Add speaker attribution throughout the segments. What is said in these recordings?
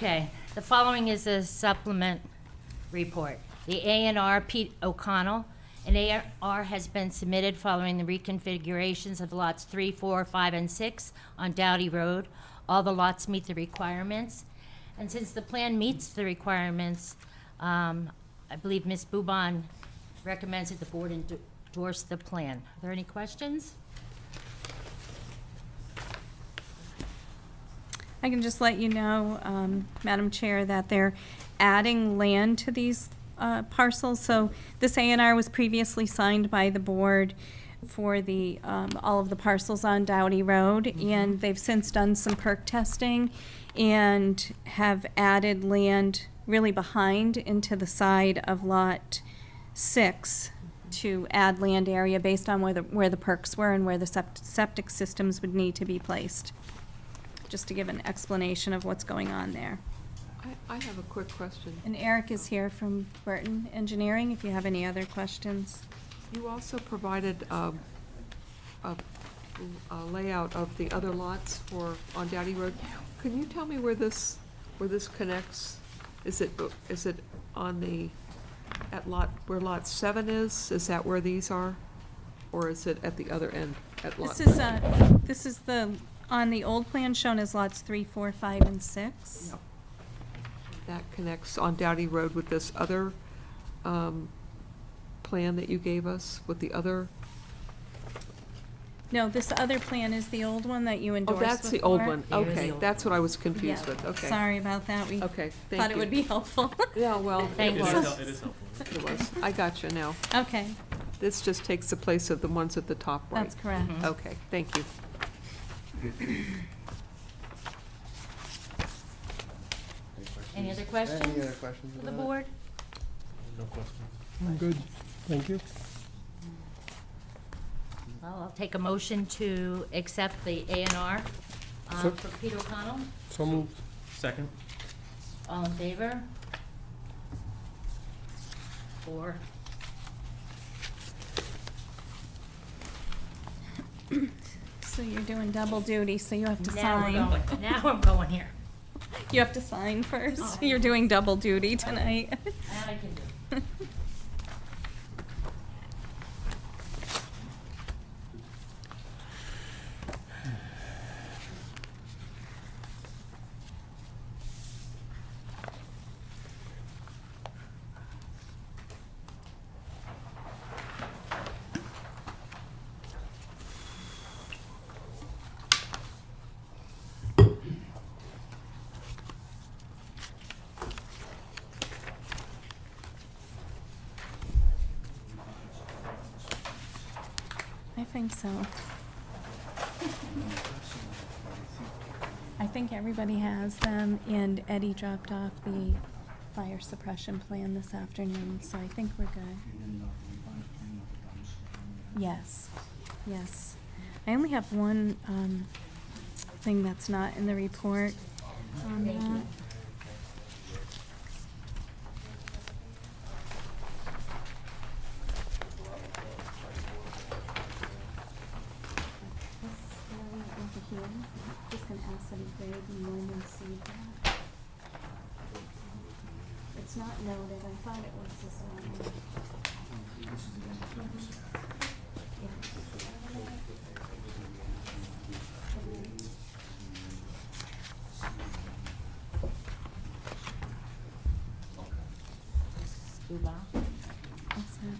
Speaker 1: Okay, the following is a supplement report. The A&R Pete O'Connell. An A&R has been submitted following the reconfigurations of lots 3, 4, 5, and 6 on Doughty Road. All the lots meet the requirements. And since the plan meets the requirements, I believe Ms. Boubon recommends that the board endorse the plan. Are there any questions?
Speaker 2: I can just let you know, Madam Chair, that they're adding land to these parcels. So this A&R was previously signed by the board for the, all of the parcels on Doughty Road, and they've since done some perk testing and have added land really behind into the side of Lot 6 to add land area based on where the perks were and where the septic systems would need to be placed, just to give an explanation of what's going on there.
Speaker 3: I have a quick question.
Speaker 2: And Eric is here from Burton Engineering, if you have any other questions.
Speaker 3: You also provided a layout of the other lots on Doughty Road. Can you tell me where this connects? Is it on where lot 7 is? Is that where these are? Or is it at the other end, at lot?
Speaker 2: This is on the old plan shown as lots 3, 4, 5, and 6.
Speaker 3: Yep. That connects on Doughty Road with this other plan that you gave us, with the other?
Speaker 2: No, this other plan is the old one that you
Speaker 3: Oh,
Speaker 2: endorsed
Speaker 3: that's the old one.
Speaker 1: Here's
Speaker 3: Okay,
Speaker 1: the old
Speaker 3: that's what I was
Speaker 2: Yeah.
Speaker 3: confused with. Okay.
Speaker 2: Sorry about that. We
Speaker 3: Okay, thank you.
Speaker 2: thought it would be helpful.
Speaker 3: Yeah, well,
Speaker 1: Thank
Speaker 3: it
Speaker 1: you.
Speaker 3: was.
Speaker 4: It is helpful.
Speaker 3: It was. I got you now.
Speaker 2: Okay,
Speaker 3: This just takes the place of the ones at the top right.
Speaker 2: that's correct.
Speaker 3: Okay, thank you.
Speaker 1: Any other questions?
Speaker 5: Any other questions
Speaker 1: For the
Speaker 5: about it?
Speaker 1: board?
Speaker 4: No questions.
Speaker 6: I'm good, thank you.
Speaker 1: Well, I'll take a motion to accept the A&R
Speaker 6: So-
Speaker 1: for Pete O'Connell.
Speaker 6: So moved.
Speaker 4: Second?
Speaker 1: All in favor? 4.
Speaker 2: So you're doing double duty, so you have to
Speaker 1: Now we're
Speaker 2: sign.
Speaker 1: going, now I'm going here.
Speaker 2: You have to sign first.
Speaker 1: Oh.
Speaker 2: You're doing double duty tonight.
Speaker 1: That I can do.
Speaker 2: I think so. I think everybody has them, and Eddie dropped off the fire suppression plan this afternoon, so I think we're good. Yes, yes. I only have one thing that's not in the report on
Speaker 1: Thank you.
Speaker 2: that. This area over here, just gonna ask them if they normally see that. It's not noted, I thought it was this one.
Speaker 1: Scuba.
Speaker 2: That's it.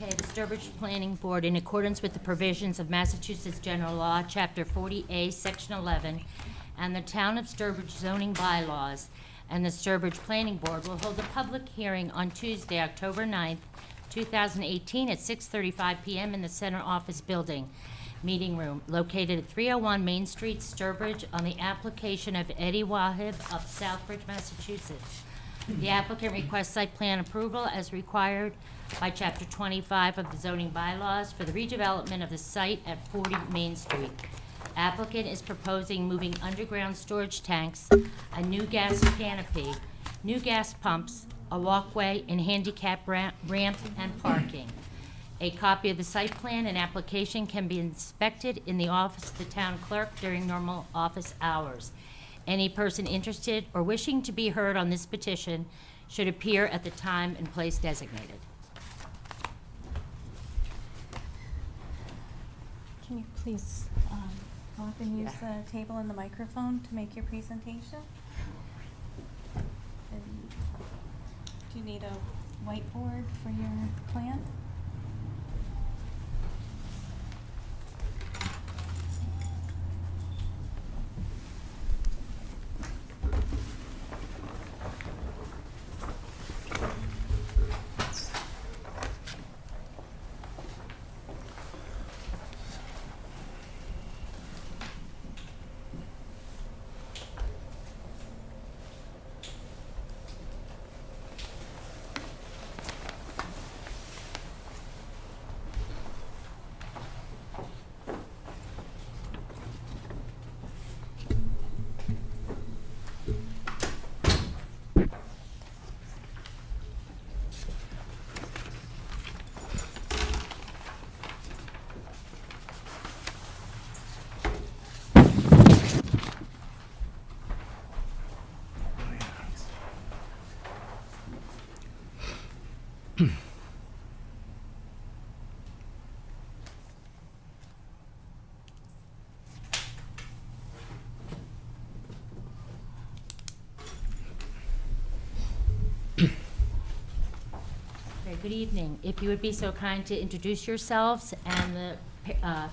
Speaker 1: Okay, the Sturbridge Planning Board, in accordance with the provisions of Massachusetts General Law, Chapter 40A, Section 11, and the Town of Sturbridge zoning bylaws, and the Sturbridge Planning Board will hold a public hearing on Tuesday, October 9th, 2018, at 6:35 PM in the Center Office Building Meeting Room, located at 301 Main Street, Sturbridge, on the application of Eddie Wahib of Southbridge, Massachusetts. The applicant requests site plan approval as required by Chapter 25 of the zoning bylaws for the redevelopment of the site at 40 Main Street. Applicant is proposing moving underground storage tanks, a new gas canopy, new gas pumps, a walkway, and handicap ramp and parking. A copy of the site plan and application can be inspected in the office of the town clerk during normal office hours. Any person interested or wishing to be heard on this petition should appear at the time and place designated.
Speaker 2: Can you please go up and use the table and the microphone to make your presentation? And do you need a whiteboard for your plan?
Speaker 1: Okay, good evening. If you would be so kind to introduce yourselves and the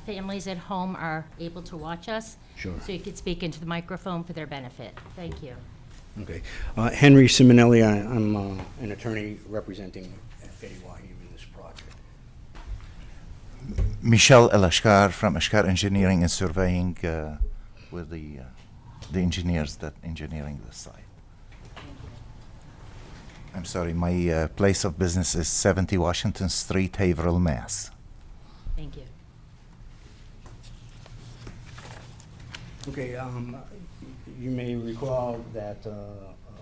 Speaker 1: families at home are able to watch us.
Speaker 5: Sure.
Speaker 1: So you could speak into the microphone for their benefit. Thank you.
Speaker 5: Okay. Henry Simonelli, I'm an attorney representing Eddie Wahib in this project.
Speaker 7: Michel El Ashkar from Ashkar Engineering and Surveying with the engineers that engineering the site. I'm sorry, my place of business is 70 Washington Street, Haverhill, Mass.
Speaker 1: Thank you.
Speaker 5: Okay, you may recall that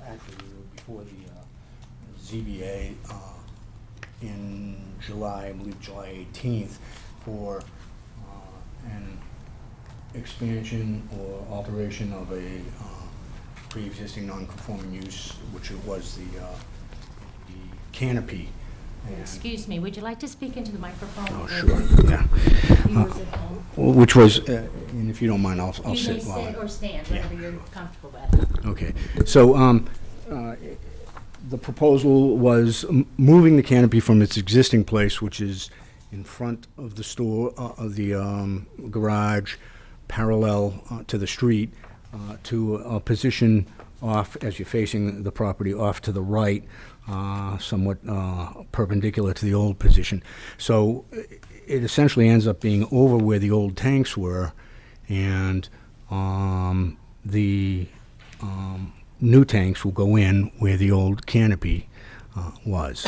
Speaker 5: actually we were before the ZBA in July, I believe July 18th, for an expansion or alteration of a pre-existing non-conforming use, which it was the canopy. And-
Speaker 1: Excuse me, would you like to speak into the microphone?
Speaker 5: Oh,
Speaker 1: for
Speaker 5: sure, yeah.
Speaker 1: Viewers at home.
Speaker 5: Which was, and if you don't mind, I'll
Speaker 1: You
Speaker 5: sit
Speaker 1: may
Speaker 5: while
Speaker 1: sit
Speaker 5: I-
Speaker 1: or stand,
Speaker 5: Yeah.
Speaker 1: whatever you're comfortable with.
Speaker 5: Okay, so the proposal was moving the canopy from its existing place, which is in front of the store, of the garage, parallel to the street, to a position off, as you're facing the property, off to the right, somewhat perpendicular to the old position. So it essentially ends up being over where the old tanks were, and the new tanks will go in where the old canopy was.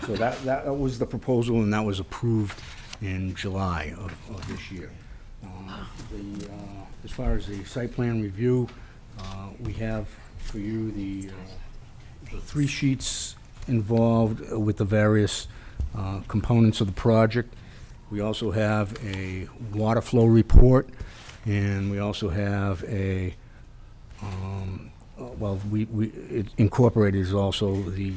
Speaker 5: So that was the proposal, and that was approved in July of this year. As far as the site plan review, we have for you the 3 sheets involved with the various components of the project. We also have a water flow report, and we also have a, well, it incorporated is also the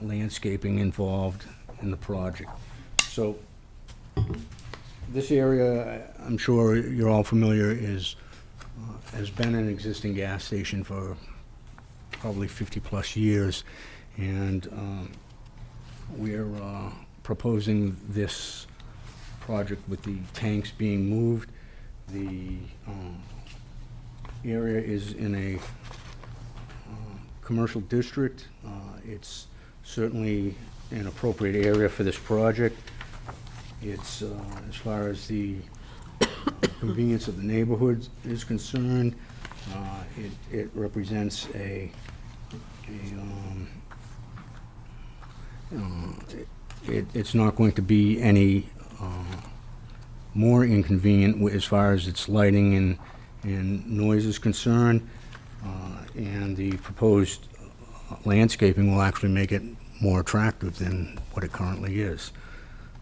Speaker 5: landscaping involved in the project. So this area, I'm sure you're all familiar, has been an existing gas station for probably 50-plus years, and we're proposing this project with the tanks being moved. The area is in a commercial district. It's certainly an appropriate area for this project. It's, as far as the convenience of the neighborhood is concerned, it represents it's not going to be any more inconvenient as far as its lighting and noise is concerned, and the proposed landscaping will actually make it more attractive than what it currently is.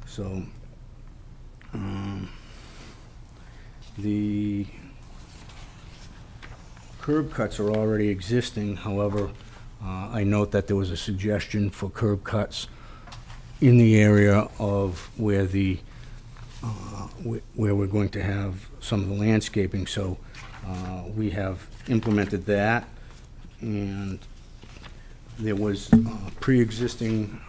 Speaker 5: So, the curb cuts are already existing. However, I note that there was a suggestion for curb cuts in the area of where where we're going to have some of the landscaping. So we have implemented that, and there was pre-existing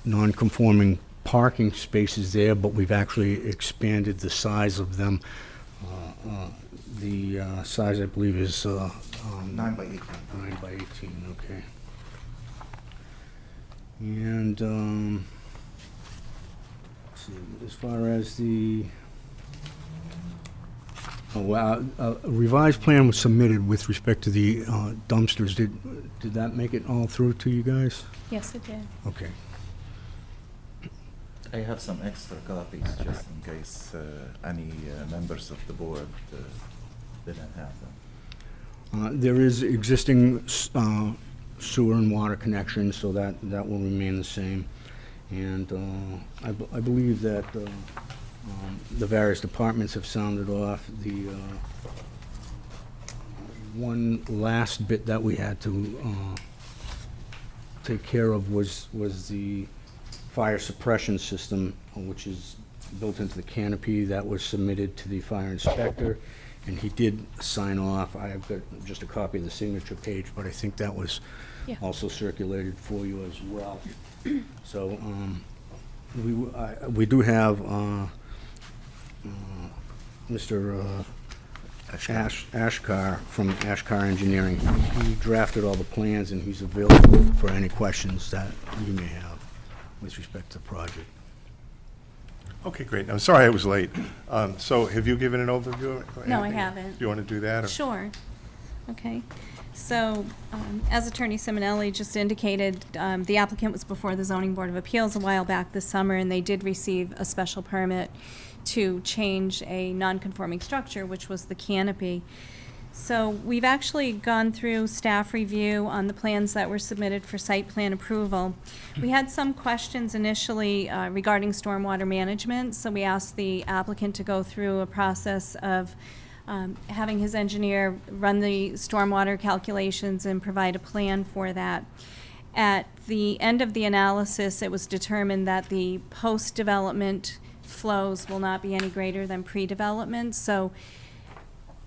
Speaker 5: non-conforming parking spaces there, but we've actually expanded the size of them. The size, I believe, is
Speaker 7: 9 by 18.
Speaker 5: 9 by 18, okay. And, let's see, as far as the, a revised plan was submitted with respect to the dumpsters. Did that make it all through to you guys?
Speaker 2: Yes, it did.
Speaker 5: Okay.
Speaker 7: I have some extra copies just in case any members of the board didn't have them.
Speaker 5: There is existing sewer and water connections, so that will remain the same. And I believe that the various departments have sounded off. The one last bit that we had to take care of was the fire suppression system, which is built into the canopy. That was submitted to the fire inspector, and he did sign off. I have got just a copy of the signature page, but I think that was
Speaker 2: Yeah.
Speaker 5: also circulated for you as well. So we do have Mr. Ashkar from Ashkar Engineering. He drafted all the plans, and he's available for any questions that you may have with respect to the project.
Speaker 8: Okay, great. I'm sorry I was late. So have you given an overview? or
Speaker 2: No, I
Speaker 8: anything?
Speaker 2: haven't.
Speaker 8: Do you want to do that? or-
Speaker 2: Sure. Okay. So, as Attorney Simonelli just indicated, the applicant was before the Zoning Board of Appeals a while back this summer, and they did receive a special permit to change a non-conforming structure, which was the canopy. So we've actually gone through staff review on the plans that were submitted for site plan approval. We had some questions initially regarding stormwater management, so we asked the applicant to go through a process of having his engineer run the stormwater calculations and provide a plan for that. At the end of the analysis, it was determined that the post-development flows will not be any greater than pre-development, so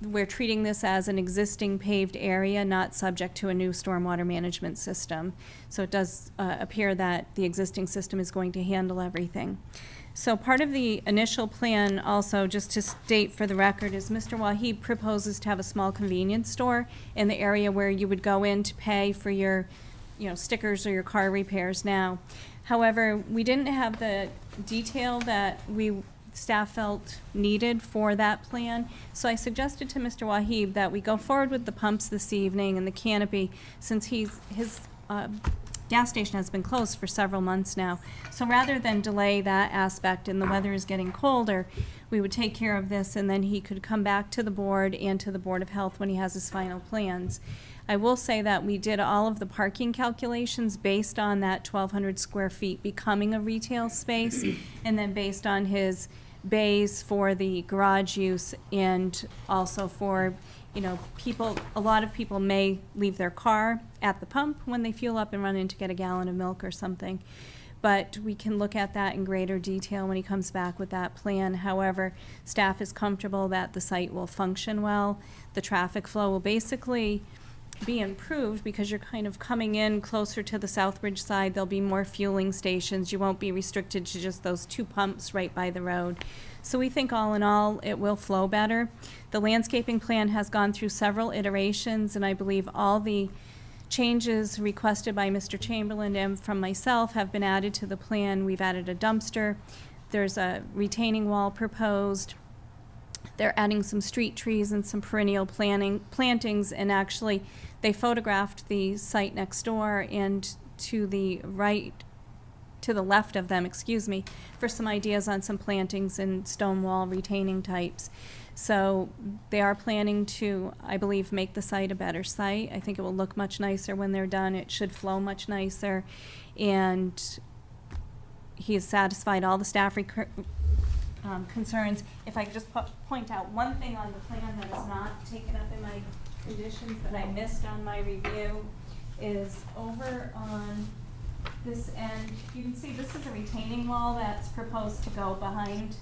Speaker 2: we're treating this as an existing paved area, not subject to a new stormwater management system. So it does appear that the existing system is going to handle everything. So part of the initial plan also, just to state for the record, is Mr. Wahib proposes to have a small convenience store in the area where you would go in to pay for your, stickers or your car repairs now. However, we didn't have the detail that staff felt needed for that plan. So I suggested to Mr. Wahib that we go forward with the pumps this evening and the canopy, since his gas station has been closed for several months now. So rather than delay that aspect and the weather is getting colder, we would take care of this, and then he could come back to the board and to the Board of Health when he has his final plans. I will say that we did all of the parking calculations based on that 1,200 square feet becoming a retail space, and then based on his bays for the garage use, and also for, a lot of people may leave their car at the pump when they fuel up and run in to get a gallon of milk or something. But we can look at that in greater detail when he comes back with that plan. However, staff is comfortable that the site will function well. The traffic flow will basically be improved because you're kind of coming in closer to the Southbridge side. There'll be more fueling stations. You won't be restricted to just those two pumps right by the road. So we think all in all, it will flow better. The landscaping plan has gone through several iterations, and I believe all the changes requested by Mr. Chamberlain and from myself have been added to the plan. We've added a dumpster. There's a retaining wall proposed. They're adding some street trees and some perennial plantings, and actually they photographed the site next door and to the left of them, for some ideas on some plantings and stone wall retaining types. So they are planning to, I believe, make the site a better site. I think it will look much nicer when they're done. It should flow much nicer. And he has satisfied all the staff concerns. If I could just point out one thing on the plan that is not taken up in my conditions that I missed on my review is over on this end. You can see this is a retaining wall that's proposed to go behind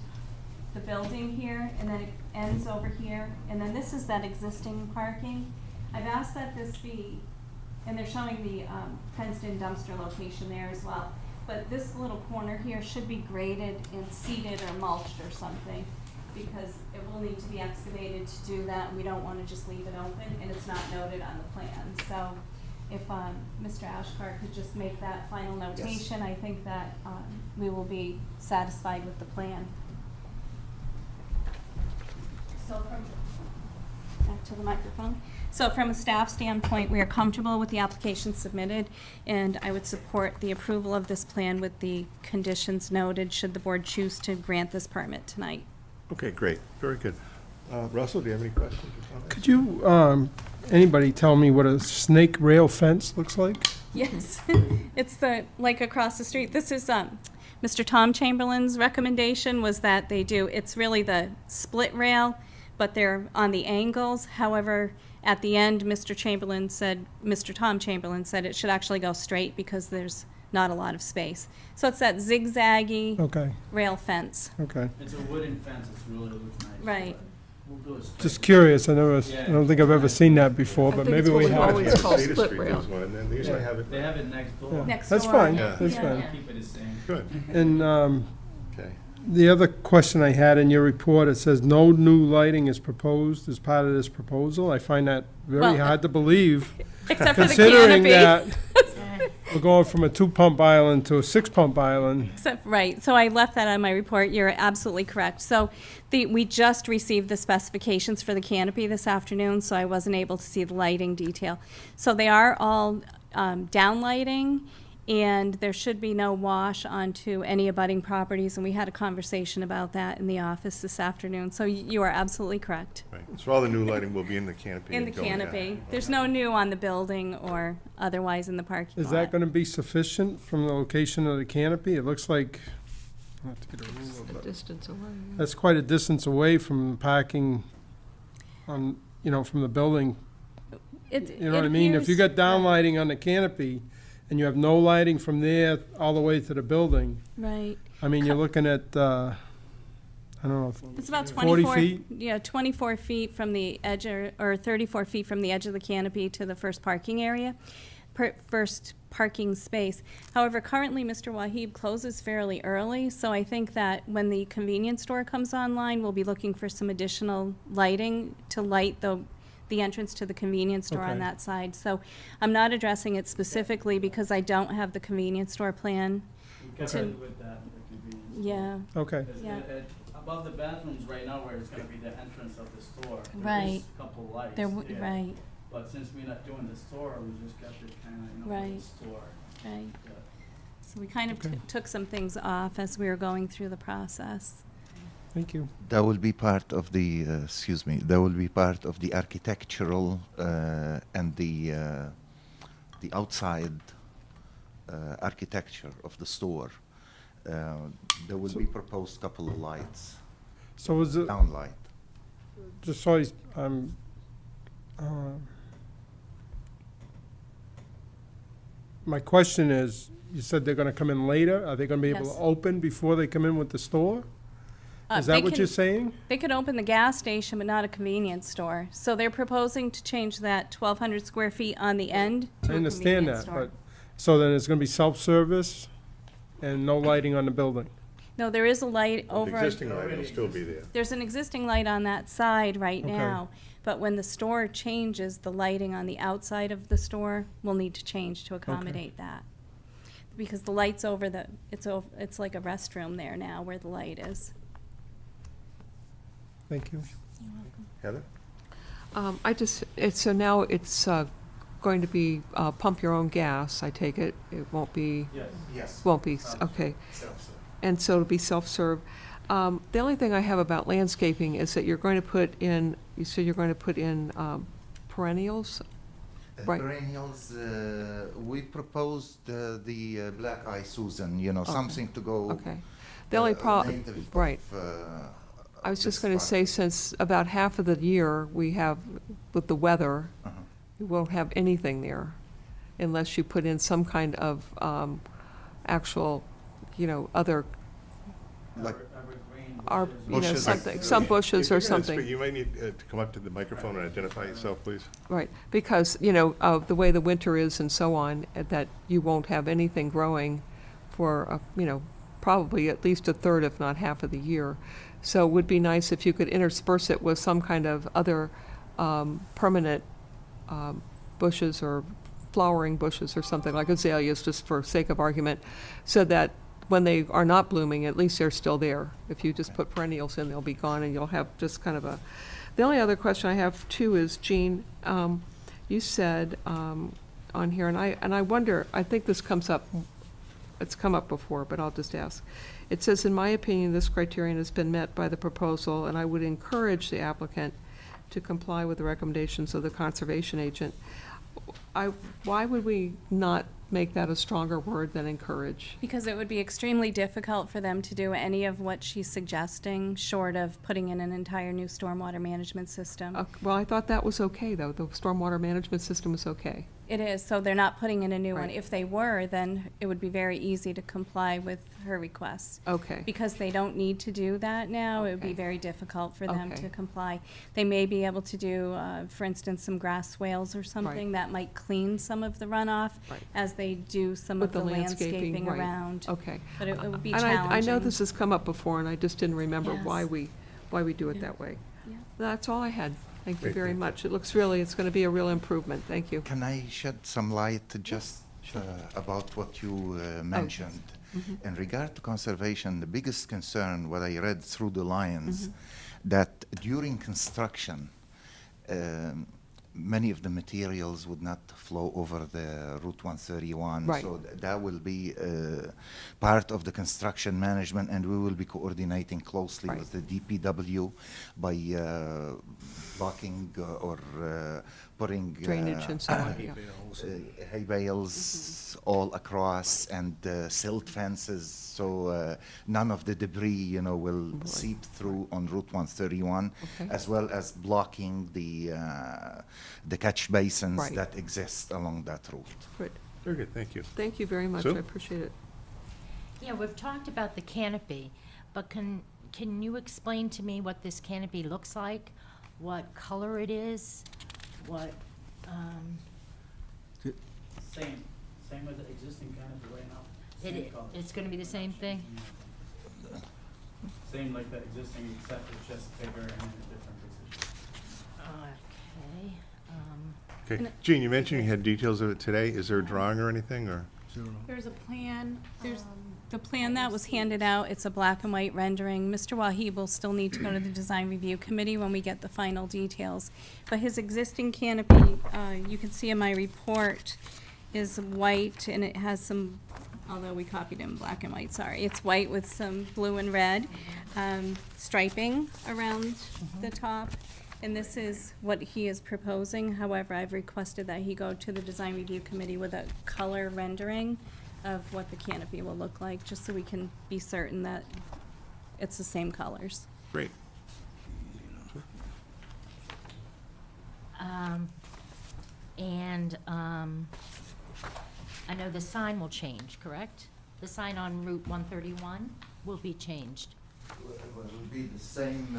Speaker 2: the building here, and then it ends over here, and then this is that existing parking. I've asked that this be, and they're showing the fenced-in dumpster location there as well, but this little corner here should be graded and seeded or mulched or something, because it will need to be excavated to do that, and we don't want to just leave it open, and it's not noted on the plan. So if Mr. Ashkar could just make that final notation, I think that we will be satisfied with the plan. So back to the microphone. So from a staff standpoint, we are comfortable with the application submitted, and I would support the approval of this plan with the conditions noted, should the board choose to grant this permit tonight.
Speaker 8: Okay, great, very good. Russell, do you have any questions or comments?
Speaker 6: Could you, anybody tell me what a snake rail fence looks like?
Speaker 2: Yes, it's like across the street. This is Mr. Tom Chamberlain's recommendation was that they do, it's really the split rail, but they're on the angles. However, at the end, Mr. Tom Chamberlain said it should actually go straight because there's not a lot of space. So it's that zigzaggy
Speaker 6: Okay,
Speaker 2: rail fence.
Speaker 6: okay.
Speaker 9: It's a wooden fence, it's really looks nice.
Speaker 2: Right.
Speaker 9: We'll do it straight.
Speaker 6: Just curious, I don't think I've ever seen that before,
Speaker 3: I
Speaker 6: but
Speaker 3: think
Speaker 6: maybe
Speaker 3: it's what
Speaker 6: we
Speaker 3: we've
Speaker 6: have.
Speaker 3: always
Speaker 8: Yeah,
Speaker 3: called
Speaker 8: Cedar
Speaker 3: split
Speaker 8: Street
Speaker 3: rail.
Speaker 8: does one, and then they usually have it.
Speaker 9: They have it next door.
Speaker 6: Yeah.
Speaker 2: Next
Speaker 6: That's
Speaker 2: door.
Speaker 6: fine,
Speaker 8: Yeah.
Speaker 6: that's
Speaker 2: Yeah.
Speaker 6: fine.
Speaker 2: Yeah.
Speaker 9: Keep it the same.
Speaker 8: Good,
Speaker 6: And
Speaker 8: okay.
Speaker 6: the other question I had in your report, it says no new lighting is proposed as part of this proposal. I find that very
Speaker 2: Well,
Speaker 6: hard to believe,
Speaker 2: Except for the
Speaker 6: considering
Speaker 2: canopy.
Speaker 6: that we're going from a 2-pump island to a 6-pump island.
Speaker 2: Right, so I left that on my report, you're absolutely correct. So we just received the specifications for the canopy this afternoon, so I wasn't able to see the lighting detail. So they are all down lighting, and there should be no wash onto any abutting properties, and we had a conversation about that in the office this afternoon, so you are absolutely correct.
Speaker 8: Right, so all the new lighting will be in the canopy.
Speaker 2: In the
Speaker 8: and going down.
Speaker 2: canopy, there's no new on the building or otherwise in the parking lot.
Speaker 6: Is that going to be sufficient from the location of the canopy? It looks like, I'll have to get a ruler,
Speaker 3: A
Speaker 6: but
Speaker 3: distance away.
Speaker 6: that's quite a distance away from parking on, from the building. You know what I mean? If you got down lighting on the canopy and you have no lighting from there all the way to the building,
Speaker 2: Right.
Speaker 6: I mean, you're looking at, I don't know,
Speaker 2: It's about
Speaker 6: 40
Speaker 2: 24.
Speaker 6: feet?
Speaker 2: Yeah, 24 feet from the edge, or 34 feet from the edge of the canopy to the first parking area, first parking space. However, currently, Mr. Wahib closes fairly early, so I think that when the convenience store comes online, we'll be looking for some additional lighting to light the entrance to the convenience store on
Speaker 6: Okay.
Speaker 2: that side. So I'm not addressing it specifically because I don't have the convenience store plan.
Speaker 9: We kept
Speaker 2: To-
Speaker 9: it with that, the convenience.
Speaker 2: Yeah,
Speaker 6: okay.
Speaker 9: It's-
Speaker 2: Yeah.
Speaker 9: Above the bathrooms right now where it's gonna be the entrance of the store.
Speaker 2: Right.
Speaker 9: There's a couple lights
Speaker 2: there,
Speaker 9: there.
Speaker 2: right,
Speaker 9: But since we're not doing the store, we just kept it kinda, for
Speaker 2: Right.
Speaker 9: the store.
Speaker 2: right.
Speaker 9: Yeah.
Speaker 2: So we kind of
Speaker 6: Okay.
Speaker 2: took some things off as we were going through the process.
Speaker 6: Thank you.
Speaker 7: That will be part of the, that will be part of the architectural and the outside architecture of the store. There will be proposed couple of lights,
Speaker 6: So is it,
Speaker 7: downlight.
Speaker 6: just so my question is, you said they're gonna come in later? Are they gonna be able
Speaker 2: Yes.
Speaker 6: to open before they come in with the store? Is
Speaker 2: They
Speaker 6: that what
Speaker 2: can-
Speaker 6: you're saying?
Speaker 2: They could open the gas station, but not a convenience store. So they're proposing to change that 1,200 square feet on the end to
Speaker 6: I
Speaker 2: a
Speaker 6: understand
Speaker 2: convenience
Speaker 6: that,
Speaker 2: store.
Speaker 6: but, so then it's gonna be self-service and no lighting on the building?
Speaker 2: No, there is a light
Speaker 8: The
Speaker 2: over,
Speaker 8: existing lighting will still be there.
Speaker 2: there's an existing light on that side right
Speaker 6: Okay.
Speaker 2: now. But when the store changes, the lighting on the outside of the store will need to change to accommodate that. Because the light's over it's like a restroom there now where the light is.
Speaker 6: Thank you.
Speaker 8: Heather?
Speaker 3: So now it's going to be pump your own gas, I take it? It won't be,
Speaker 9: Yes.
Speaker 8: Yes.
Speaker 3: okay. And so it'll be self-serve. The only thing I have about landscaping is that you're going to put in, you said you're going to put in perennials? Right.
Speaker 7: Perennials, we proposed the black eye Susan,
Speaker 3: Okay.
Speaker 7: something to go.
Speaker 3: Okay. The only problem,
Speaker 7: native of,
Speaker 3: right. I was
Speaker 7: this
Speaker 3: just going to
Speaker 7: part.
Speaker 3: say, since about half of the year we have, with the weather,
Speaker 7: Uh-huh.
Speaker 3: you won't have anything there unless you put in some kind of actual, other,
Speaker 7: Like-
Speaker 9: Evergreen bushes.
Speaker 7: Bushes.
Speaker 3: something, some bushes
Speaker 8: If you're
Speaker 3: or
Speaker 8: gonna
Speaker 3: something.
Speaker 8: speak, you might need to come up to the microphone and identify yourself, please.
Speaker 3: Right, because, the way the winter is and so on, that you won't have anything growing for, probably at least a third, if not half of the year. So it would be nice if you could intersperse it with some kind of other permanent bushes or flowering bushes or something like azaleas, just for sake of argument, so that when they are not blooming, at least they're still there. If you just put perennials in, they'll be gone, and you'll have just kind of a... The only other question I have, too, is, Jean, you said on here, and I wonder, I think this comes up, it's come up before, but I'll just ask. It says, in my opinion, this criterion has been met by the proposal, and I would encourage the applicant to comply with the recommendations of the conservation agent. Why would we not make that a stronger word than encourage?
Speaker 2: Because it would be extremely difficult for them to do any of what she's suggesting, short of putting in an entire new stormwater management system.
Speaker 3: Well, I thought that was okay, though. The stormwater management system was okay.
Speaker 2: It is, so they're not putting in a new one.
Speaker 3: Right.
Speaker 2: If they were, then it would be very easy to comply with her requests.
Speaker 3: Okay.
Speaker 2: Because they don't need to do that now, it would be
Speaker 3: Okay.
Speaker 2: very difficult for them
Speaker 3: Okay.
Speaker 2: to comply. They may be able to do, for instance, some grass swales or something that might clean some of the runoff
Speaker 3: Right.
Speaker 2: as they do some
Speaker 3: With
Speaker 2: of
Speaker 3: the
Speaker 2: the
Speaker 3: landscaping,
Speaker 2: landscaping
Speaker 3: right.
Speaker 2: around.
Speaker 3: Okay.
Speaker 2: But it would be
Speaker 3: And
Speaker 2: challenging.
Speaker 3: I know this has come up before, and I just didn't remember
Speaker 2: Yes.
Speaker 3: why we do it
Speaker 2: Yeah.
Speaker 3: that way.
Speaker 2: Yeah.
Speaker 3: That's all I had. Thank you
Speaker 8: Great,
Speaker 3: very
Speaker 8: thank you.
Speaker 3: much. It looks really, it's going to be a real improvement. Thank you.
Speaker 7: Can I shed some light just about what you mentioned? In regard to conservation, the biggest concern, what I read through the lines, that during construction, many of the materials would not flow over the Route 131.
Speaker 3: Right.
Speaker 7: So that will be part of the construction management, and we will be coordinating closely
Speaker 3: Right.
Speaker 7: with the DPW by blocking or putting
Speaker 3: Drainage and so on, yeah.
Speaker 7: hay bales all across and silt fences, so none of the debris, will seep through on Route 131,
Speaker 3: Okay.
Speaker 7: as well as blocking the catch basins
Speaker 3: Right.
Speaker 7: that exist along that route.
Speaker 3: Good.
Speaker 8: Very good, thank you.
Speaker 3: Thank you very much.
Speaker 8: Sue?
Speaker 3: I appreciate it.
Speaker 1: Yeah, we've talked about the canopy, but can you explain to me what this canopy looks like? What color it is? What,
Speaker 9: Same with the existing canopy right now. Same color.
Speaker 1: it's gonna be the same thing?
Speaker 9: Same like the existing, except it's just bigger and in a different position.
Speaker 1: Okay,
Speaker 8: Okay, Gene, you mentioned you had details of it today. Is there a drawing or anything, or?
Speaker 2: There's a plan, there's the plan that was handed out, it's a black and white rendering. Mr. Wahib will still need to go to the design review committee when we get the final details. But his existing canopy, you can see in my report, is white, and it has some, although we copied it in black and white, sorry. It's white with some blue and red striping around the top. And this is what he is proposing. However, I've requested that he go to the design review committee with a color rendering of what the canopy will look like, just so we can be certain that it's the same colors.
Speaker 8: Great.
Speaker 1: I know the sign will change, correct? The sign on Route 131 will be changed.
Speaker 7: It will be the same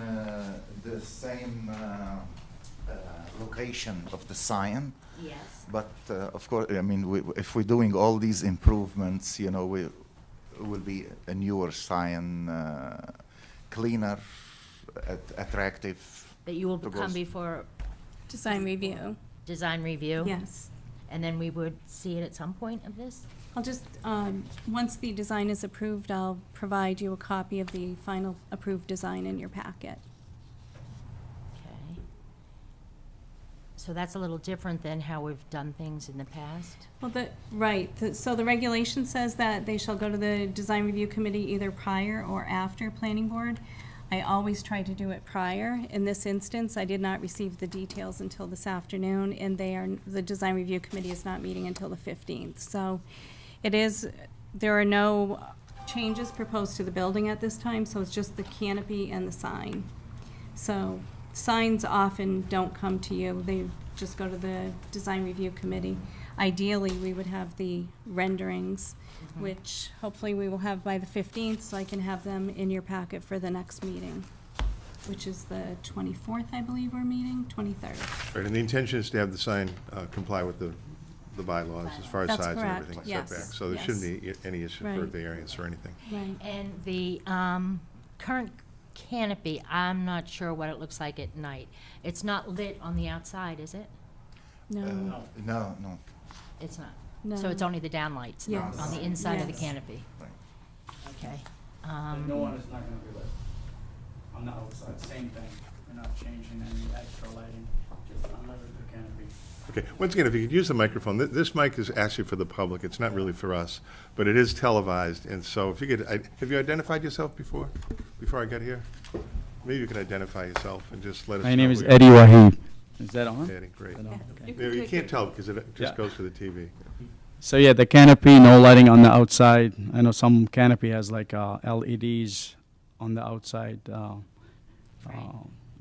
Speaker 7: location of the sign,
Speaker 1: Yes.
Speaker 7: but of course, I mean, if we're doing all these improvements, it will be a newer sign, cleaner, attractive.
Speaker 1: That you will
Speaker 7: to
Speaker 1: come
Speaker 7: go-
Speaker 1: before
Speaker 2: Design review,
Speaker 1: design review?
Speaker 2: yes.
Speaker 1: And then we would see it at some point of this?
Speaker 2: I'll just, once the design is approved, I'll provide you a copy of the final approved design in your packet.
Speaker 1: Okay. So that's a little different than how we've done things in the past.
Speaker 2: Well, so the regulation says that they shall go to the design review committee either prior or after planning board. I always try to do it prior. In this instance, I did not receive the details until this afternoon, and the design review committee is not meeting until the 15th. So there are no changes proposed to the building at this time, so it's just the canopy and the sign. So signs often don't come to you, they just go to the design review committee. Ideally, we would have the renderings, which hopefully we will have by the 15th, so I can have them in your packet for the next meeting, which is the 24th, I believe we're meeting, 23rd.
Speaker 8: Right, and the intention is to have the sign comply with the bylaws as far as
Speaker 2: That's
Speaker 8: size and
Speaker 2: correct,
Speaker 8: everything,
Speaker 2: yes,
Speaker 8: setback. So there
Speaker 2: yes.
Speaker 8: shouldn't be any issue for
Speaker 2: Right.
Speaker 8: variance or anything.
Speaker 2: Right.
Speaker 1: And the current canopy, I'm not sure what it looks like at night. It's not lit on the outside, is it?
Speaker 2: No,
Speaker 7: No, no.
Speaker 1: It's not.
Speaker 2: no.
Speaker 1: So it's only the downlights
Speaker 2: Yes.
Speaker 1: on the inside of the
Speaker 2: Yes.
Speaker 1: canopy?
Speaker 7: Right.
Speaker 1: Okay.
Speaker 9: Like, no one is not gonna be lit. On the outside, same thing. We're not changing any extra lighting, just unlimited canopy.
Speaker 8: Okay, once again, if you could use the microphone, this mic is actually for the public, it's not really for us, but it is televised, and so if you could, have you identified yourself before I got here? Maybe you could identify yourself and just let us know.
Speaker 10: My name is
Speaker 8: who you-
Speaker 10: Eddie Wahid. Is that on?
Speaker 8: Eddie, great.
Speaker 10: Is that on?
Speaker 3: You
Speaker 10: Okay.
Speaker 3: can
Speaker 8: Yeah, you
Speaker 3: take
Speaker 8: can't
Speaker 3: it.
Speaker 8: tell because it just
Speaker 10: Yeah.
Speaker 8: goes to the TV.
Speaker 10: So yeah, the canopy, no lighting on the outside. I know some canopy has like LEDs on the outside.
Speaker 1: Right.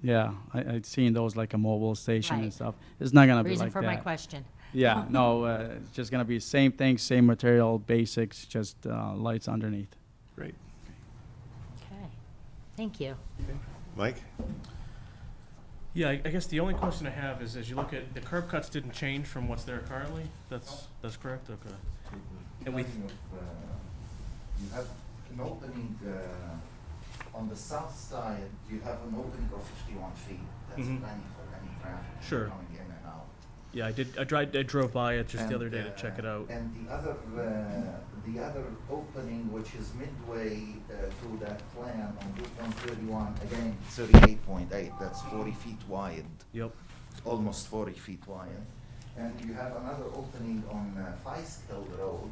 Speaker 10: Yeah, I've seen those like a mobile station and
Speaker 1: Right.
Speaker 10: stuff. It's not gonna be
Speaker 1: Reason
Speaker 10: like
Speaker 1: for my
Speaker 10: that.
Speaker 1: question.
Speaker 10: Yeah, no, it's just gonna be same thing, same material, basics, just lights underneath.
Speaker 8: Great.
Speaker 1: Okay. Thank you.
Speaker 8: Mike?
Speaker 4: Yeah, I guess the only question I have is, as you look at, the curb cuts didn't change from what's there currently? That's correct? Okay. And we,
Speaker 7: You have an opening, on the south side, you have an opening of 51 feet. That's
Speaker 4: Mhm.
Speaker 7: plenty for any traffic
Speaker 4: Sure.
Speaker 7: coming in and out.
Speaker 4: yeah, I drove by it just the
Speaker 7: And,
Speaker 4: other day to check it out.
Speaker 7: And the other opening, which is midway through that plan on Route 131, again, 38.8, that's 40 feet wide,
Speaker 4: Yep,
Speaker 7: almost 40 feet wide. And you have another opening on Feist Hill Road,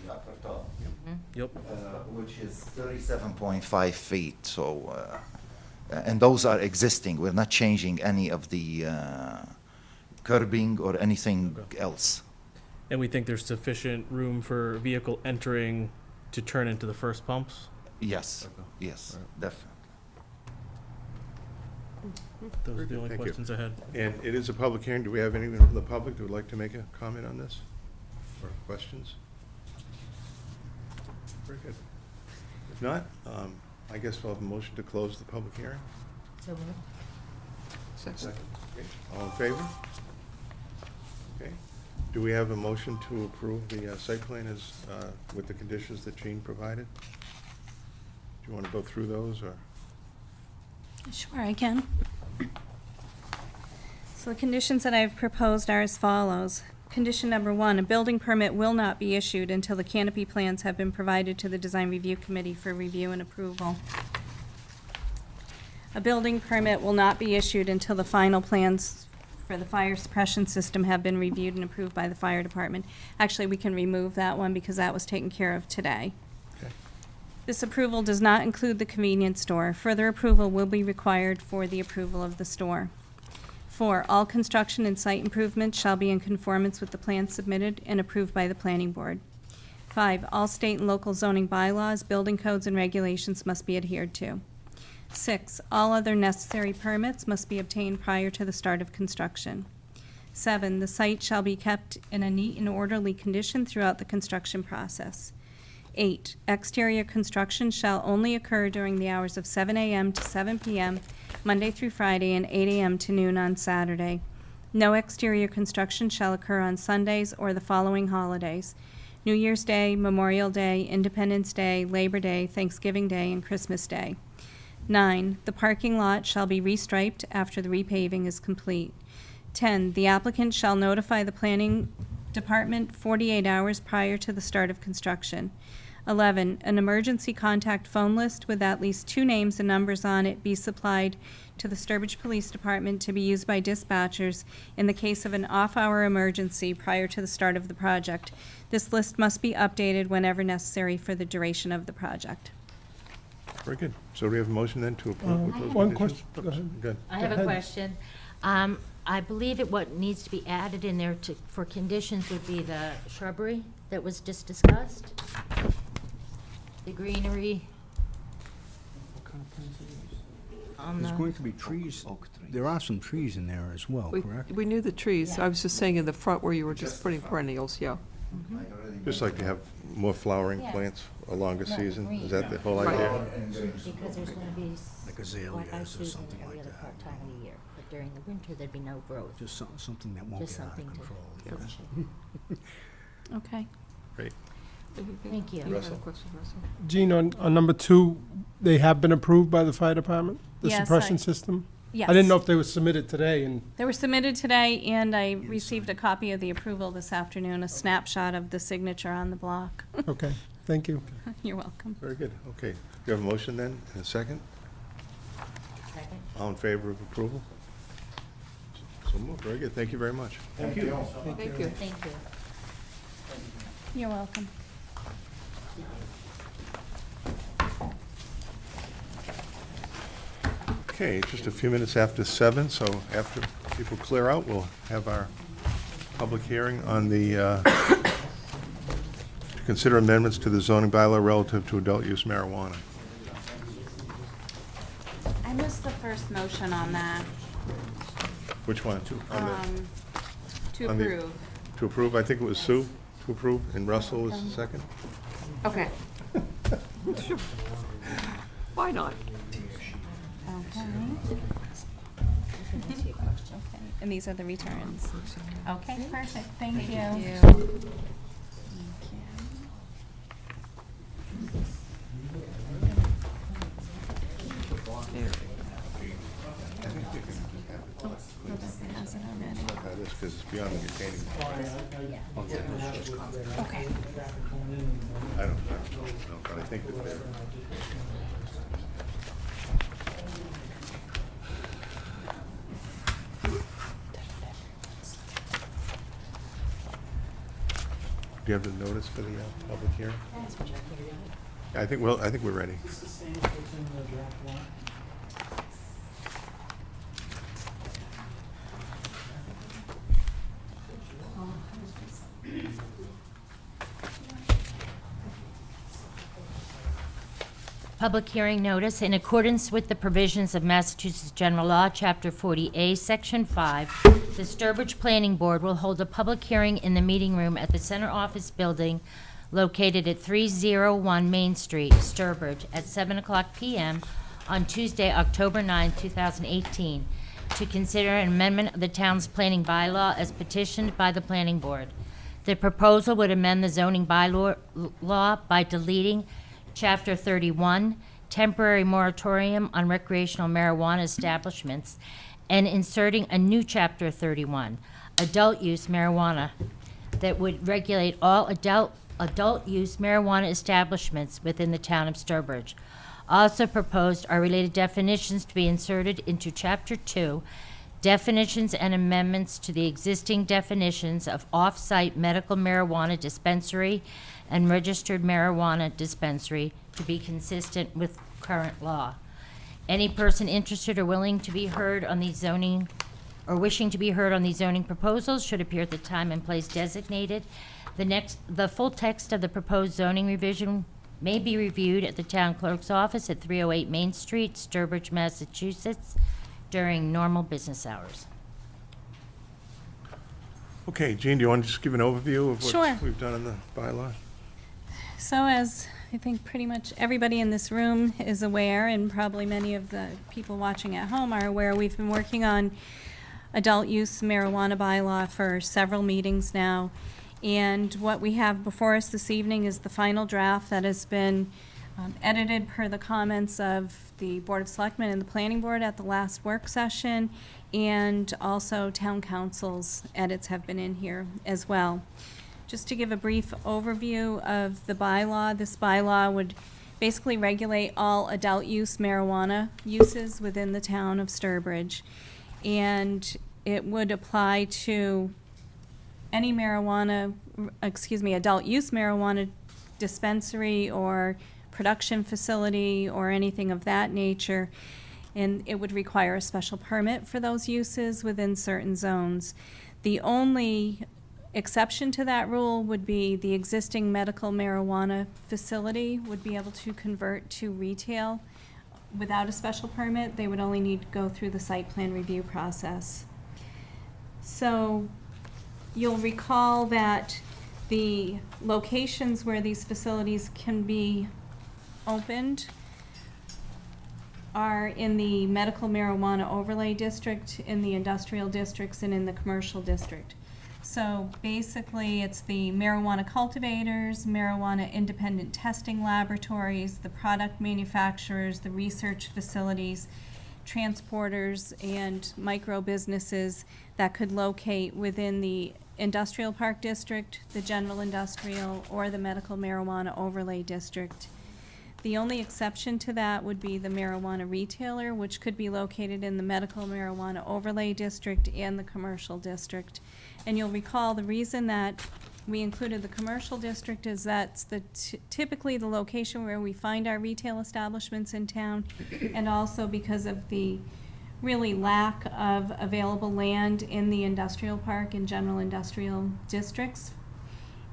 Speaker 7: the upper top,
Speaker 4: yep.
Speaker 7: which is 37.5 feet, so, and those are existing, we're not changing any of the curbing or anything
Speaker 4: Okay.
Speaker 7: else.
Speaker 4: And we think there's sufficient room for vehicle entering to turn into the first pumps?
Speaker 7: Yes,
Speaker 4: Okay.
Speaker 7: yes,
Speaker 4: Alright.
Speaker 7: definitely.
Speaker 4: Those are
Speaker 8: Very
Speaker 4: the
Speaker 8: good,
Speaker 4: only
Speaker 8: thank you.
Speaker 4: questions I had.
Speaker 8: And it is a public hearing. Do we have anyone from the public who would like to make a comment on this? Or questions? Very good. If not, I guess we'll have a motion to close the public hearing.
Speaker 1: So moved.
Speaker 3: Second.
Speaker 8: Okay. All in favor? Okay. Do we have a motion to approve the site plan as, with the conditions that Jean provided? Do you want to go through those, or?
Speaker 2: Sure, I can. So the conditions that I've proposed are as follows. Condition number 1, a building permit will not be issued until the canopy plans have been provided to the Design Review Committee for review and approval. A building permit will not be issued until the final plans for the fire suppression system have been reviewed and approved by the fire department. Actually, we can remove that one because that was taken care of today.
Speaker 8: Okay.
Speaker 2: This approval does not include the convenience store. Further approval will be required for the approval of the store. 4, all construction and site improvements shall be in conformance with the plans submitted and approved by the planning board. 5, all state and local zoning bylaws, building codes, and regulations must be adhered to. 6, all other necessary permits must be obtained prior to the start of construction. 7, the site shall be kept in a neat and orderly condition throughout the construction process. 8, exterior construction shall only occur during the hours of 7 a.m. to 7 p.m., Monday through Friday, and 8 a.m. to noon on Saturday. No exterior construction shall occur on Sundays or the following holidays: New Year's Day, Memorial Day, Independence Day, Labor Day, Thanksgiving Day, and Christmas Day. 9, the parking lot shall be restriped after the repaving is complete. 10, the applicant shall notify the planning department 48 hours prior to the start of construction. 11, an emergency contact phone list with at least 2 names and numbers on it be supplied to the Sturbridge Police Department to be used by dispatchers in the case of an off-hour emergency prior to the start of the project. This list must be updated whenever necessary for the duration of the project.
Speaker 8: Very good. So do we have a motion then to approve with those
Speaker 6: One
Speaker 8: conditions?
Speaker 6: question, go ahead.
Speaker 8: Good.
Speaker 1: I have
Speaker 6: Go
Speaker 1: a
Speaker 6: ahead.
Speaker 1: question. I believe what needs to be added in there for conditions would be the shrubbery that was just discussed, the greenery on
Speaker 5: There's
Speaker 1: the,
Speaker 5: going to be trees, there are some trees in there as well, correct?
Speaker 3: We knew the trees.
Speaker 1: Yeah.
Speaker 3: I was just saying in the front where you were just putting perennials, yeah.
Speaker 8: Just like to have more flowering
Speaker 1: Yeah.
Speaker 8: plants a longer
Speaker 1: No,
Speaker 8: season?
Speaker 1: green.
Speaker 8: Is that the whole
Speaker 3: Right.
Speaker 8: idea?
Speaker 1: because there's gonna be
Speaker 5: Like azaleas
Speaker 1: I
Speaker 5: or
Speaker 1: see them
Speaker 5: something
Speaker 1: every
Speaker 5: like
Speaker 1: other
Speaker 5: that.
Speaker 1: time of the year, but during the winter, there'd be no growth.
Speaker 5: Just something that won't
Speaker 1: Just
Speaker 5: get out of
Speaker 1: something to
Speaker 5: control.
Speaker 1: finish it.
Speaker 2: Okay.
Speaker 8: Great.
Speaker 1: Thank you.
Speaker 3: You had a
Speaker 8: Russell.
Speaker 3: question, Russell?
Speaker 6: Gene, on number 2, they have been approved by the fire department? The
Speaker 2: Yes,
Speaker 6: suppression system?
Speaker 2: Yes.
Speaker 6: I didn't know if they were submitted today, and,
Speaker 2: They were submitted today, and I received a copy of the approval this afternoon, a snapshot of the signature on the block.
Speaker 6: okay, thank you.
Speaker 2: You're welcome.
Speaker 8: Very good. Okay. Do you have a motion then, and a second?
Speaker 1: Second?
Speaker 8: All in favor of approval? So moved. Very good. Thank you very much.
Speaker 3: Thank you.
Speaker 1: Thank you.
Speaker 2: You're welcome.
Speaker 8: Okay, just a few minutes after 7, so after people clear out, we'll have our public hearing on the, to consider amendments to the zoning bylaw relative to adult use marijuana.
Speaker 2: I missed the first motion on that,
Speaker 8: Which one? On
Speaker 2: to
Speaker 8: on the-
Speaker 2: approve.
Speaker 8: To approve, I think it was Sue to approve, and Russell was the second?
Speaker 2: Okay.
Speaker 3: Why not?
Speaker 2: Okay. And these are the returns. Okay, perfect, thank you. Has it already?
Speaker 8: This, because it's beyond the retaining.
Speaker 2: Okay.
Speaker 8: I don't know, but I think that they're. Do you have the notice for the public hearing? I think, well, I think we're ready.
Speaker 1: Public hearing notice, in accordance with the provisions of Massachusetts General Law, Chapter 40A, Section 5, the Sturbridge Planning Board will hold a public hearing in the meeting room at the Center Office Building located at 301 Main Street, Sturbridge, at 7 o'clock p.m. on Tuesday, October 9, 2018, to consider an amendment of the town's planning bylaw as petitioned by the Planning Board. The proposal would amend the zoning bylaw by deleting Chapter 31, temporary moratorium on recreational marijuana establishments, and inserting a new Chapter 31, adult use marijuana, that would regulate all adult use marijuana establishments within the town of Sturbridge. Also proposed are related definitions to be inserted into Chapter 2, definitions and amendments to the existing definitions of off-site medical marijuana dispensary and registered marijuana dispensary to be consistent with current law. Any person interested or willing to be heard on these zoning, or wishing to be heard on these zoning proposals should appear at the time and place designated. The full text of the proposed zoning revision may be reviewed at the town clerk's office at 308 Main Street, Sturbridge, Massachusetts, during normal business hours.
Speaker 8: Okay, Jean, do you want to just give an overview of
Speaker 2: Sure.
Speaker 8: what we've done in the bylaw?
Speaker 2: So as I think pretty much everybody in this room is aware, and probably many of the people watching at home are aware, we've been working on adult use marijuana bylaw for several meetings now. And what we have before us this evening is the final draft that has been edited per the comments of the Board of Selectmen and the Planning Board at the last work session, and also town council's edits have been in here as well. Just to give a brief overview of the bylaw, this bylaw would basically regulate all adult use marijuana uses within the town of Sturbridge. And it would apply to any adult use marijuana dispensary or production facility or anything of that nature. And it would require a special permit for those uses within certain zones. The only exception to that rule would be the existing medical marijuana facility would be able to convert to retail without a special permit. They would only need to go through the site plan review process. So you'll recall that the locations where these facilities can be opened are in the medical marijuana overlay district, in the industrial districts, and in the commercial district. So basically, it's the marijuana cultivators, marijuana independent testing laboratories, the product manufacturers, the research facilities, transporters, and micro businesses that could locate within the industrial park district, the general industrial, or the medical marijuana overlay district. The only exception to that would be the marijuana retailer, which could be located in the medical marijuana overlay district and the commercial district. And you'll recall the reason that we included the commercial district is that's typically the location where we find our retail establishments in town, and also because of the really lack of available land in the industrial park and general industrial districts.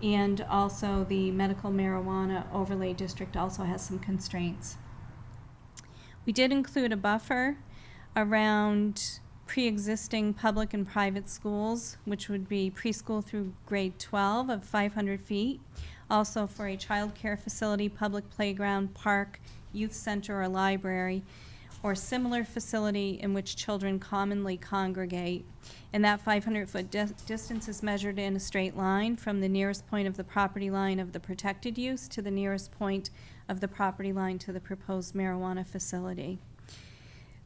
Speaker 2: And also the medical marijuana overlay district also has some constraints. We did include a buffer around pre-existing public and private schools, which would be preschool through grade 12 of 500 feet. Also for a child care facility, public playground, park, youth center, or library, or similar facility in which children commonly congregate. And that 500-foot distance is measured in a straight line from the nearest point of the property line of the protected use to the nearest point of the property line to the proposed marijuana facility.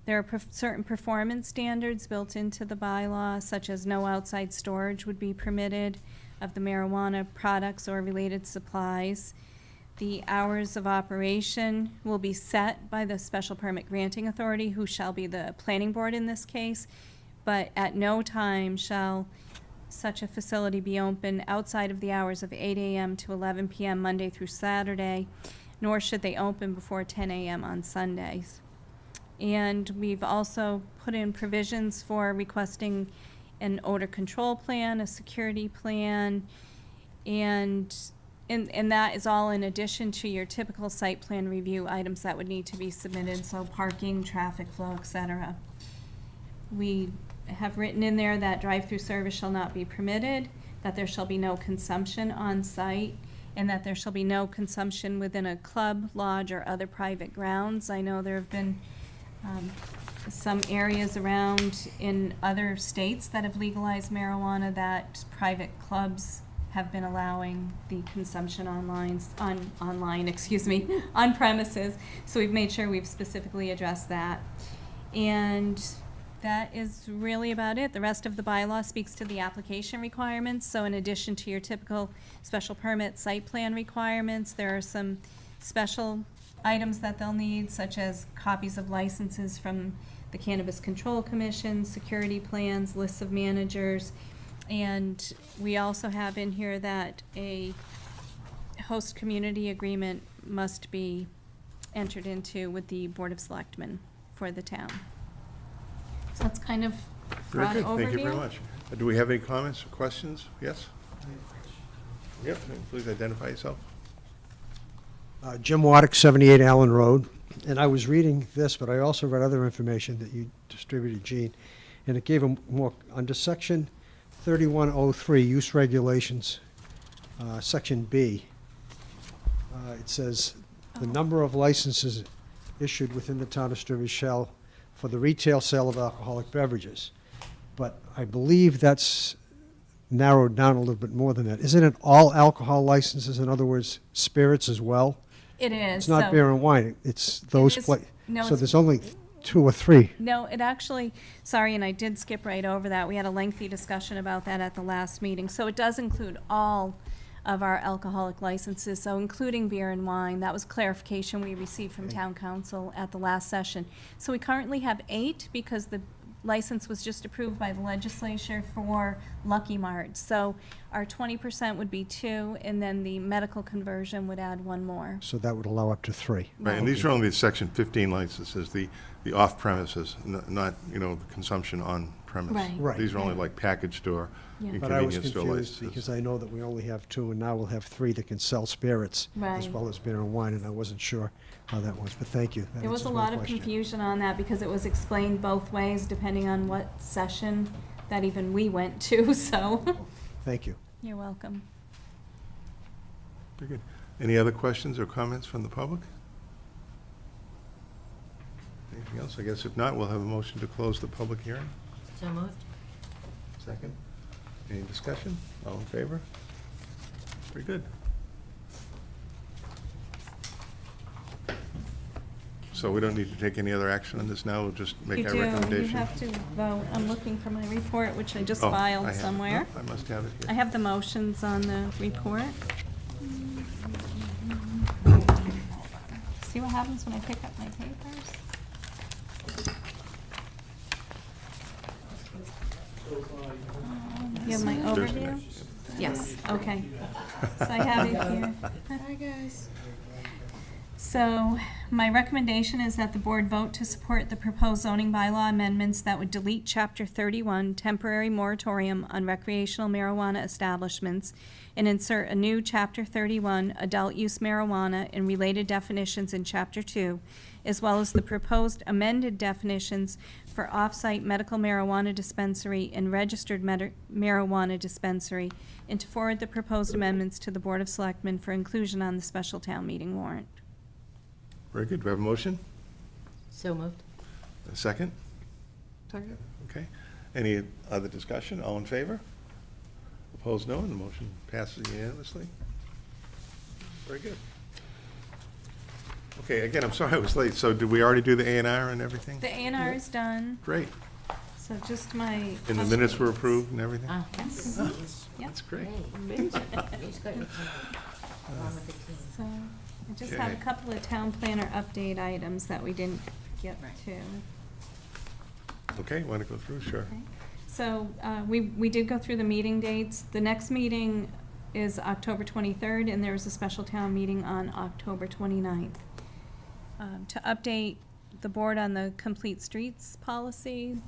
Speaker 2: There are certain performance standards built into the bylaw, such as no outside storage would be permitted of the marijuana products or related supplies. The hours of operation will be set by the special permit granting authority, who shall be the planning board in this case, but at no time shall such a facility be open outside of the hours of 8 a.m. to 11 p.m. Monday through Saturday, nor should they open before 10 a.m. on Sundays. And we've also put in provisions for requesting an odor control plan, a security plan, and that is all in addition to your typical site plan review items that would need to be submitted, so parking, traffic flow, et cetera. We have written in there that drive-through service shall not be permitted, that there shall be no consumption on site, and that there shall be no consumption within a club, lodge, or other private grounds. I know there have been some areas around in other states that have legalized marijuana that private clubs have been allowing the consumption on premises. So we've made sure we've specifically addressed that. And that is really about it. The rest of the bylaw speaks to the application requirements. So in addition to your typical special permit site plan requirements, there are some special items that they'll need, such as copies of licenses from the Cannabis Control Commission, security plans, lists of managers, and we also have in here that a host community agreement must be entered into with the Board of Selectmen for the town. So that's kind of
Speaker 8: Very
Speaker 2: broad
Speaker 8: good,
Speaker 2: overview.
Speaker 8: thank you very much. Do we have any comments or questions? Yes? Yep, please identify yourself.
Speaker 11: Jim Waddick, 78 Allen Road. And I was reading this, but I also read other information that you distributed, Gene, and it gave them more, under section 3103, use regulations, section B, it says, the number of licenses issued within the town of Sturbridge shall for the retail sale of alcoholic beverages. But I believe that's narrowed down a little bit more than that. Isn't it all alcohol licenses, in other words, spirits as well?
Speaker 2: It is.
Speaker 11: It's not
Speaker 2: so-
Speaker 11: beer and wine, it's those
Speaker 2: is-
Speaker 11: pla-
Speaker 2: no,
Speaker 11: so
Speaker 2: it's-
Speaker 11: there's only 2 or 3.
Speaker 2: No, it actually, sorry, and I did skip right over that. We had a lengthy discussion about that at the last meeting. So it does include all of our alcoholic licenses, so including beer and wine. That was clarification we received from town council at the last session. So we currently have 8 because the license was just approved by the legislature for Lucky Mart. So our 20% would be 2, and then the medical conversion would add 1 more.
Speaker 11: So that would allow up to 3.
Speaker 8: Right, and these are only the Section 15 licenses, the off-premises, not, the consumption on premise.
Speaker 2: Right.
Speaker 11: Right.
Speaker 8: These are only like package store
Speaker 2: Yeah.
Speaker 8: and
Speaker 11: But I was
Speaker 8: convenience store
Speaker 11: confused
Speaker 8: licenses.
Speaker 11: because I know that we only have 2, and now we'll have 3 that can sell spirits as
Speaker 2: Right.
Speaker 11: well as beer and wine, and I wasn't sure how that was, but thank you. That
Speaker 2: There was a
Speaker 11: answers my
Speaker 2: lot of
Speaker 11: question.
Speaker 2: confusion on that because it was explained both ways depending on what session that even we went to, so.
Speaker 11: Thank you.
Speaker 2: You're welcome.
Speaker 8: Very good. Any other questions or comments from the public? Anything else? I guess if not, we'll have a motion to close the public hearing.
Speaker 1: So moved.
Speaker 8: Second. Any discussion? All in favor? Very good. So we don't need to take any other action on this now, we'll just make
Speaker 2: You
Speaker 8: our
Speaker 2: do,
Speaker 8: recommendation?
Speaker 2: you have to vote. I'm looking for my report, which I just
Speaker 8: Oh, I
Speaker 2: filed
Speaker 8: have it.
Speaker 2: somewhere.
Speaker 8: Oh, I must have it
Speaker 2: I
Speaker 8: here.
Speaker 2: have the motions on the report. See what happens when I pick up my papers? You have my
Speaker 8: There's-
Speaker 2: overview? Yes, okay. So I have it here. Hi, guys. So, my recommendation is that the board vote to support the proposed zoning bylaw amendments that would delete Chapter 31, temporary moratorium on recreational marijuana establishments, and insert a new Chapter 31, adult use marijuana, and related definitions in Chapter 2, as well as the proposed amended definitions for off-site medical marijuana dispensary and registered marijuana dispensary, and to forward the proposed amendments to the Board of Selectmen for inclusion on the special town meeting warrant.
Speaker 8: Very good. Do we have a motion?
Speaker 1: So moved.
Speaker 8: A second?
Speaker 3: Second?
Speaker 8: Okay. Any other discussion? All in favor? Opposed, no, and the motion passes unanimously. Very good. Okay, again, I'm sorry I was late. So did we already do the A&R and everything?
Speaker 2: The A&R is done,
Speaker 8: Great.
Speaker 2: so just my.
Speaker 8: And the minutes were approved and everything?
Speaker 1: Yes.
Speaker 2: Yep.
Speaker 8: That's great.
Speaker 3: Amazing.
Speaker 1: She's got your phone, along with the team.
Speaker 2: So, I just have a
Speaker 8: Okay.
Speaker 2: couple of town planner update items that we didn't get to.
Speaker 8: Okay, want to go through? Sure.
Speaker 2: Okay. So, we did go through the meeting dates. The next meeting is October 23rd, and there's a special town meeting on October 29th. To update the board on the complete streets policy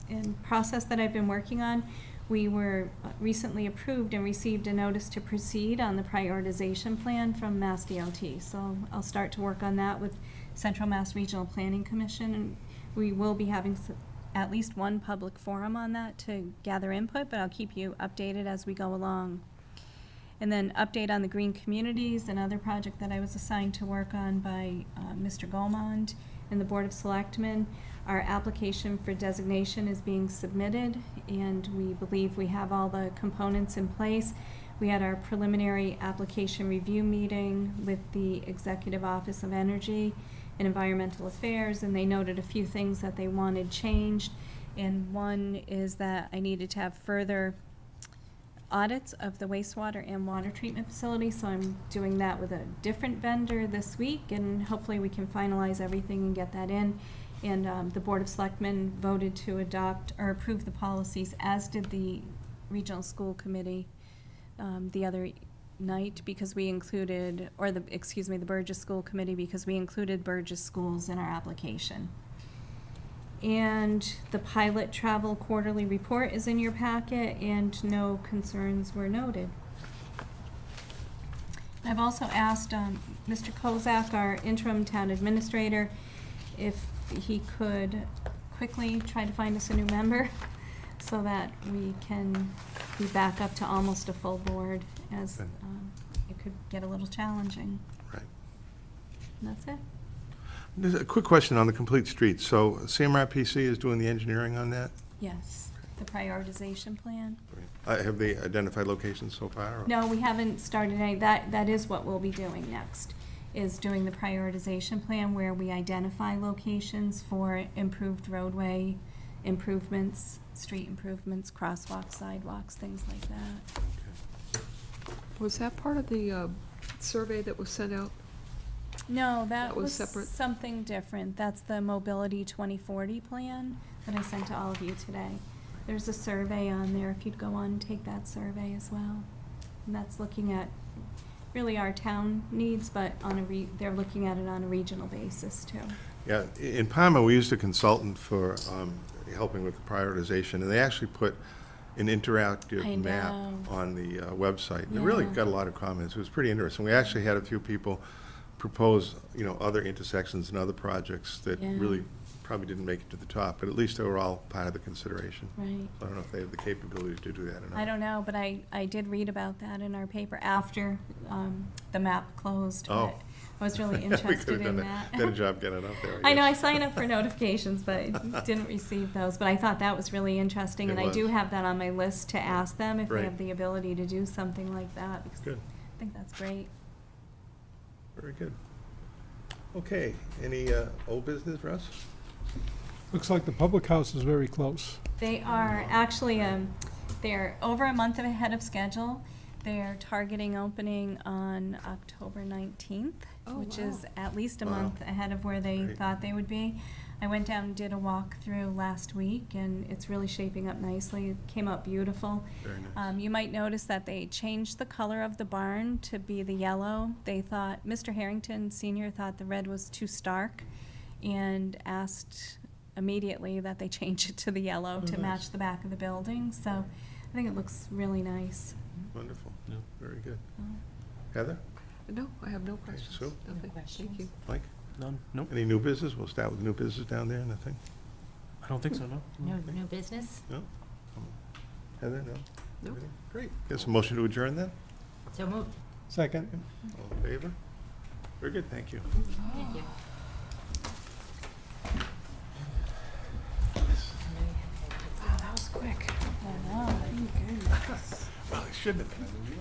Speaker 2: and process that I've been working on, we were recently approved and received a notice to proceed on the prioritization plan from Mass DOT. So I'll start to work on that with Central Mass Regional Planning Commission, and we will be having at least one public forum on that to gather input, but I'll keep you updated as we go along. And then update on the green communities, another project that I was assigned to work on by Mr. Goldmond and the Board of Selectmen. Our application for designation is being submitted, and we believe we have all the components in place. We had our preliminary application review meeting with the Executive Office of Energy and Environmental Affairs, and they noted a few things that they wanted changed. And one is that I needed to have further audits of the wastewater and water treatment facility, so I'm doing that with a different vendor this week, and hopefully we can finalize everything and get that in. And the Board of Selectmen voted to adopt or approve the policies, as did the Regional School Committee the other night, because we included, or the Burgess School Committee, because we included Burgess schools in our application. And the pilot travel quarterly report is in your packet, and no concerns were noted. I've also asked Mr. Kozak, our interim town administrator, if he could quickly try to find us a new member so that we can be back up to almost a full board, as
Speaker 8: Okay.
Speaker 2: it could get a little challenging.
Speaker 8: Right.
Speaker 2: And that's it.
Speaker 8: There's a quick question on the complete streets. So CMRPC is doing the engineering on that?
Speaker 2: Yes, the prioritization plan.
Speaker 8: Have they identified locations so far? or-
Speaker 2: No, we haven't started any, that is what we'll be doing next, is doing the prioritization plan where we identify locations for improved roadway improvements, street improvements, crosswalks, sidewalks, things like that.
Speaker 3: Was that part of the survey that was sent out?
Speaker 2: No,
Speaker 3: That
Speaker 2: that
Speaker 3: was
Speaker 2: was
Speaker 3: separate?
Speaker 2: something different. That's the Mobility 2040 plan that I sent to all of you today. There's a survey on there, if you'd go on and take that survey as well. And that's looking at really our town needs, but on a they're looking at it on a regional basis too.
Speaker 8: Yeah, in Parma, we used a consultant for helping with the prioritization, and they actually put an
Speaker 2: I
Speaker 8: interactive map
Speaker 2: know.
Speaker 8: on the website. And it really
Speaker 2: Yeah.
Speaker 8: got a lot of comments. It was pretty interesting. We actually had a few people propose, other intersections and other projects that
Speaker 2: Yeah.
Speaker 8: really probably didn't make it to the top, but at least they were all part of the consideration.
Speaker 2: Right.
Speaker 8: I don't know if they have the capability to do that or not.
Speaker 2: I don't know, but I did read about that in our paper after the map closed.
Speaker 8: Oh.
Speaker 2: But I was really
Speaker 8: We could've
Speaker 2: interested
Speaker 8: done
Speaker 2: in
Speaker 8: that.
Speaker 2: that.
Speaker 8: Did a job getting up there,
Speaker 2: I know, I
Speaker 8: guess.
Speaker 2: signed up for notifications, but didn't receive those. But I thought that was really interesting,
Speaker 8: It
Speaker 2: and I do
Speaker 8: was.
Speaker 2: have that on my list to ask them if they
Speaker 8: Right.
Speaker 2: have the ability to do something like that, because
Speaker 8: Good.
Speaker 2: I think that's great.
Speaker 8: Very good. Okay, any old business, Russ?
Speaker 6: Looks like the public house is very close.
Speaker 2: They are actually, they're over a month ahead of schedule. They're targeting opening on October 19th,
Speaker 3: Oh,
Speaker 2: which
Speaker 3: wow.
Speaker 2: is at least a
Speaker 8: Wow.
Speaker 2: month ahead of where they
Speaker 8: Great.
Speaker 2: thought they would be. I went down and did a walkthrough last week, and it's really shaping up nicely. It came out beautiful.
Speaker 8: Very nice.
Speaker 2: You might notice that they changed the color of the barn to be the yellow. They thought, Mr. Harrington Senior thought the red was too stark and asked immediately that they change it to the yellow to
Speaker 8: nice.
Speaker 2: match the back of the building. So I think it looks really nice.
Speaker 8: Wonderful.
Speaker 4: Yeah.
Speaker 8: Very good.
Speaker 2: Oh.
Speaker 8: Heather?
Speaker 3: No, I have no questions.
Speaker 8: Sue?
Speaker 3: Nothing. Thank
Speaker 1: questions.
Speaker 3: you.
Speaker 8: Mike?
Speaker 4: None? Nope.
Speaker 8: Any new business? We'll start with new business down there, nothing?
Speaker 4: I don't think so, no.
Speaker 1: No, no business?
Speaker 8: No? Heather, no?
Speaker 3: No.
Speaker 8: Everything? Great. Guess a motion to adjourn then?
Speaker 1: So moved.
Speaker 6: Second.
Speaker 8: All in favor? Very good, thank you.
Speaker 1: Thank you.
Speaker 3: Wow, that was quick.
Speaker 2: I know.
Speaker 8: Well, it shouldn't have been.